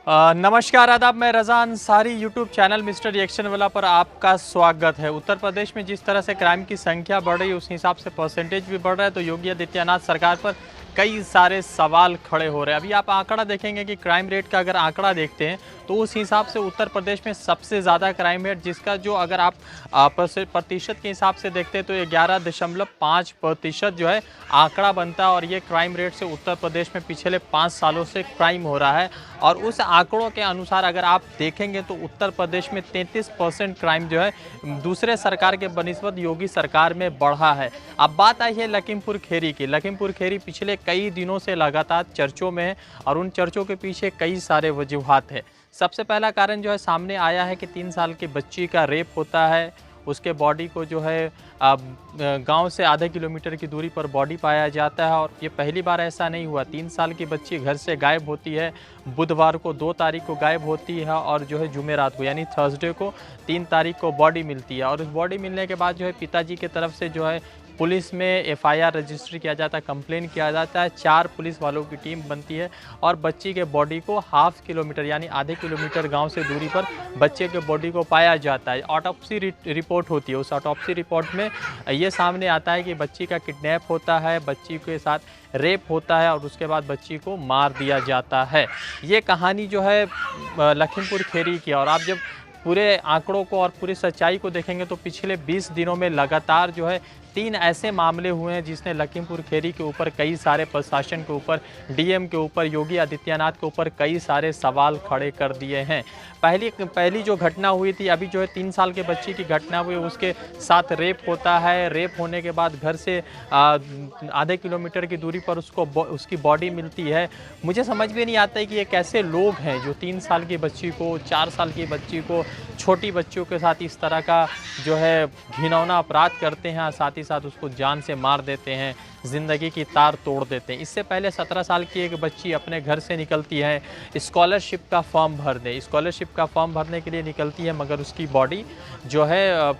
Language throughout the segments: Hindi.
नमस्कार आदाब, मैं Raza Ansari YouTube channel mister reaction वाला पर आपका स्वागत है। उत्तर प्रदेश में जिस तरह से क्राइम की संख्या बढ़ रही है उस हिसाब से परसेंटेज भी बढ़ रहा है, तो योगी आदित्यनाथ सरकार पर कई सारे सवाल खड़े हो रहे हैं। अभी आप आंकड़ा देखेंगे कि क्राइम रेट का अगर आंकड़ा देखते हैं तो उस हिसाब से उत्तर प्रदेश में सबसे ज़्यादा क्राइम रेट, जिसका जो अगर आप प्रतिशत के हिसाब से देखते हैं तो 11.5% जो है आंकड़ा बनता है। और ये क्राइम रेट से उत्तर प्रदेश में पिछले 5 सालों से क्राइम हो रहा है। और उस आंकड़ों के अनुसार अगर आप देखेंगे तो उत्तर प्रदेश में 33% क्राइम जो है दूसरे सरकार के बनिस्बत योगी सरकार में बढ़ा है। अब बात आई है लखीमपुर खीरी की। लखीमपुर खीरी पिछले कई दिनों से लगातार चर्चों में है और उन चर्चों के पीछे कई सारे वजूहात है। सबसे पहला कारण जो है सामने आया है कि 3 साल की बच्ची का रेप होता है, उसके बॉडी को जो है गांव से आधे किलोमीटर की दूरी पर बॉडी पाया जाता है। और ये पहली बार ऐसा नहीं हुआ। 3 साल की बच्ची घर से गायब होती है, बुधवार को 2 तारीख को गायब होती है और जो है जुमेरात को यानी थर्सडे को 3 तारीख को बॉडी मिलती है। और उस बॉडी मिलने के बाद जो है पिताजी की तरफ से जो है पुलिस में एफआईआर रजिस्टर किया जाता है, कंप्लेन किया जाता है। 4 पुलिस वालों की टीम बनती है और बच्ची के बॉडी को हाफ किलोमीटर यानी आधे किलोमीटर गांव से दूरी पर बच्चे के बॉडी को पाया जाता है। ऑटोप्सी रिपोर्ट होती है। उस ऑटोप्सी रिपोर्ट में ये सामने आता है कि बच्ची का किडनैप होता है, बच्ची के साथ रेप होता है और उसके बाद बच्ची को मार दिया जाता है। ये कहानी जो है लखीमपुर खीरी की। और आप जब पूरे आंकड़ों को और पूरी सच्चाई को देखेंगे तो पिछले 20 दिनों में लगातार जो है 3 ऐसे मामले हुए हैं जिसने लखीमपुर खीरी के ऊपर कई सारे प्रशासन के ऊपर, डीएम के ऊपर, योगी आदित्यनाथ के ऊपर कई सारे सवाल खड़े कर दिए हैं। पहली जो घटना हुई थी, अभी जो है 3 साल के बच्ची की घटना हुई, उसके साथ रेप होता है। रेप होने के बाद घर से आधे किलोमीटर की दूरी पर उसकी बॉडी मिलती है। मुझे समझ में नहीं आता है कि ये कैसे लोग हैं जो 3 साल की बच्ची को, 4 साल की बच्ची को, छोटी बच्चियों के साथ इस तरह का जो है घिनौना अपराध करते हैं, साथ ही साथ उसको जान से मार देते हैं, ज़िंदगी की तार तोड़ देते हैं। इससे पहले 17 साल की एक बच्ची अपने घर से निकलती है स्कॉलरशिप का फॉर्म भरने। स्कॉलरशिप का फॉर्म भरने के लिए निकलती है, मगर उसकी बॉडी जो है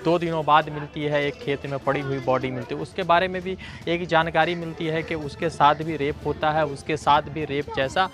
2 दिनों बाद मिलती है। एक खेत में पड़ी हुई बॉडी मिलती है। उसके बारे में भी एक जानकारी मिलती है कि उसके साथ भी रेप होता है, उसके साथ भी रेप जैसा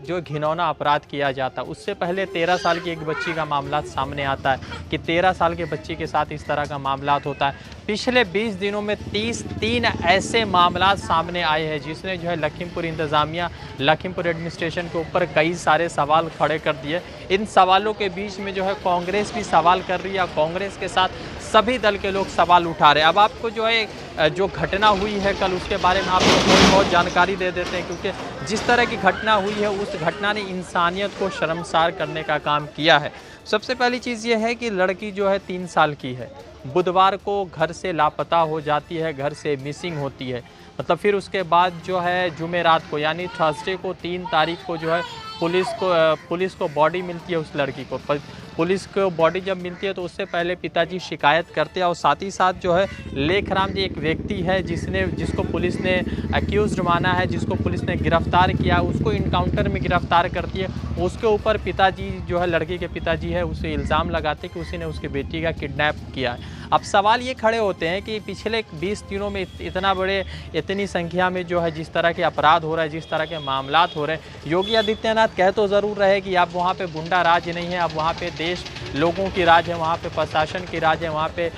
जो घिनौना अपराध किया जाता है। उससे पहले 13 साल की एक बच्ची का मामला सामने आता है कि 13 साल के बच्ची के साथ इस तरह का मामला होता है। पिछले 20 दिनों में 3 ऐसे मामला सामने आए हैं जिसने जो है लखीमपुर इंतज़ामिया, लखीमपुर एडमिनिस्ट्रेशन के ऊपर कई सारे सवाल खड़े कर दिए। इन सवालों के बीच में जो है कांग्रेस भी सवाल कर रही है। कांग्रेस के साथ सभी दल के लोग सवाल उठा रहे हैं। अब आपको जो है जो घटना हुई है कल, उसके बारे में आपको थोड़ी बहुत जानकारी दे देते हैं, क्योंकि जिस तरह की घटना हुई है उस घटना ने इंसानियत को शर्मसार करने का काम किया है। सबसे पहली चीज़ ये है कि लड़की जो है 3 साल की है, बुधवार को घर से लापता हो जाती है, घर से मिसिंग होती है। मतलब फिर उसके बाद जो है जुमेरात को यानी थर्सडे को 3 तारीख को जो है पुलिस को बॉडी मिलती है। उस लड़की को पुलिस को बॉडी जब मिलती है तो उससे पहले पिताजी शिकायत करते हैं। और साथ ही साथ जो है लेखराम जी एक व्यक्ति है जिसको पुलिस ने एक्यूज़्ड माना है, जिसको पुलिस ने गिरफ्तार किया, उसको इनकाउंटर में गिरफ्तार करती है। उसके ऊपर पिताजी जो है, लड़की के पिताजी है, उसे इल्ज़ाम लगाते कि उसी ने उसकी बेटी का किडनैप किया है। अब सवाल ये खड़े होते हैं कि पिछले 20 दिनों में इतनी संख्या में जो है जिस तरह के अपराध हो रहे हैं, जिस तरह के मामलात हो रहे हैं, योगी आदित्यनाथ कह तो ज़रूर रहे कि अब वहाँ पे गुंडा राज नहीं है, अब वहाँ पे देश लोगों की राज है, वहाँ पे प्रशासन की राज है, वहाँ पे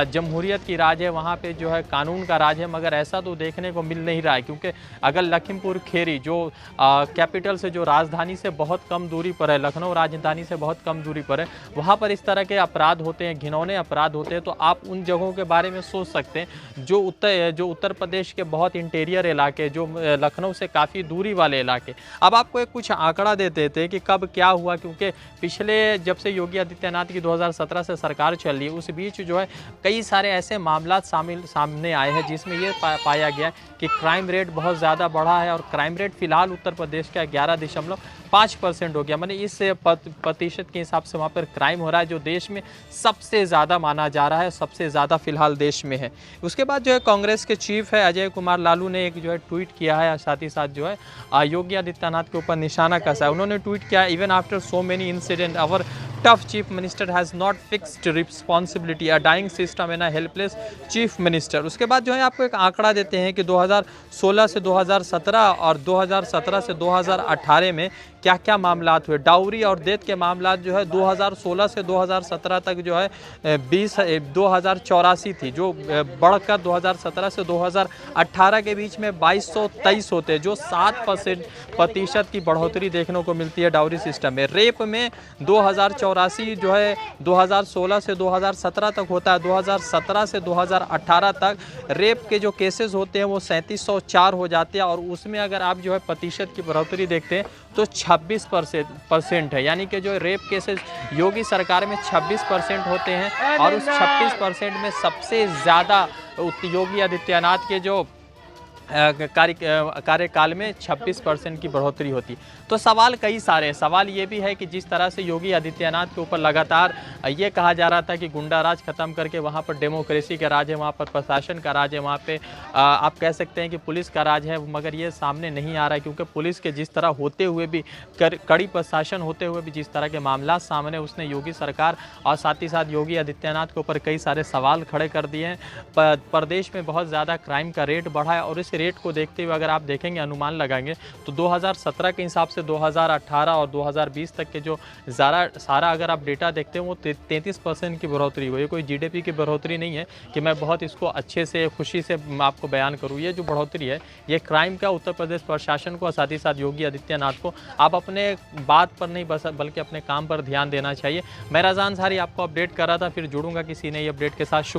जमहूरियत की राज है, वहाँ पे जो है कानून का राज है। मगर ऐसा तो देखने को मिल नहीं रहा है, क्योंकि अगर लखीमपुर खीरी जो कैपिटल से, जो राजधानी से बहुत कम दूरी पर है, लखनऊ राजधानी से बहुत कम दूरी पर है, वहाँ पर इस तरह के अपराध होते हैं, घिनौने अपराध होते हैं, तो आप उन जगहों के बारे में सोच सकते हैं जो उत्तर प्रदेश के बहुत इंटीरियर इलाके, जो लखनऊ से काफ़ी दूरी वाले इलाके। अब आपको एक कुछ आंकड़ा दे देते हैं कि कब क्या हुआ, क्योंकि पिछले जब से योगी आदित्यनाथ की 2017 से सरकार चल रही है, उस बीच जो है कई सारे ऐसे मामला सामने आए हैं जिसमें ये पाया गया कि क्राइम रेट बहुत ज़्यादा बढ़ा है। और क्राइम रेट फिलहाल उत्तर प्रदेश का 11.5% हो गया। मैंने इस प्रतिशत के हिसाब से वहाँ पर क्राइम हो रहा है, जो देश में सबसे ज़्यादा माना जा रहा है, सबसे ज़्यादा फिलहाल देश में है। उसके बाद जो है कांग्रेस के चीफ है अजय कुमार लालू ने एक जो है ट्वीट किया है, साथ ही साथ जो है योगी आदित्यनाथ के ऊपर निशाना कसा है। उन्होंने ट्वीट किया, even after so many incident our tough chief minister has not fixed responsibility, a dying system and a helpless chief minister। उसके बाद जो है आपको एक आंकड़ा देते हैं कि 2016 से 2017 और 2017 से 2018 में क्या क्या मामलात हुए। डाउरी और डेथ के मामलात जो है 2016 से 2017 तक जो है 2084 थी, जो बढ़कर 2017 से 2018 के बीच में 2223 होते हैं, जो 7% की बढ़ोतरी देखने को मिलती है डाउरी सिस्टम में। रेप में 2084 जो है 2016 से 2017 तक होता है, 2017 से 2018 तक रेप के जो केसेस होते हैं वो 3704 हो जाते हैं, और उसमें अगर आप जो है प्रतिशत की बढ़ोतरी देखते हैं तो 26% है। यानी कि जो रेप केसेस योगी सरकार में 26% होते हैं, और उस 26% में सबसे ज़्यादा योगी आदित्यनाथ के जो कार्यकाल में 26% की बढ़ोतरी होती। तो सवाल कई सारे हैं। सवाल ये भी है कि जिस तरह से योगी आदित्यनाथ के ऊपर लगातार ये कहा जा रहा था कि गुंडा राज खत्म करके वहाँ पर डेमोक्रेसी का राज है, वहाँ पर प्रशासन का राज है, वहाँ पे आप कह सकते हैं कि पुलिस का राज है, मगर ये सामने नहीं आ रहा है, क्योंकि पुलिस के जिस तरह होते हुए भी, कड़ी प्रशासन होते हुए भी जिस तरह के मामला सामने, उसने योगी सरकार और साथ ही साथ योगी आदित्यनाथ के ऊपर कई सारे सवाल खड़े कर दिए हैं। प्रदेश में बहुत ज़्यादा क्राइम का रेट बढ़ा है, और इस रेट को देखते हुए अगर आप देखेंगे, अनुमान लगाएंगे, तो 2017 के हिसाब से 2018 और 2020 तक के जो सारा अगर आप डेटा देखते हैं वो 33% की बढ़ोतरी हुई है। कोई जीडीपी की बढ़ोतरी नहीं है कि मैं बहुत इसको अच्छे से खुशी से आपको बयान करूँ। ये जो बढ़ोतरी है ये क्राइम का उत्तर प्रदेश प्रशासन को और साथ ही साथ योगी आदित्यनाथ को आप अपने बात पर नहीं बल्कि अपने काम पर ध्यान देना चाहिए। मैं रज़ा अंसारी आपको अपडेट कर रहा था, फिर जुड़ूंगा किसी नई अपडेट के साथ। शुक्रिया।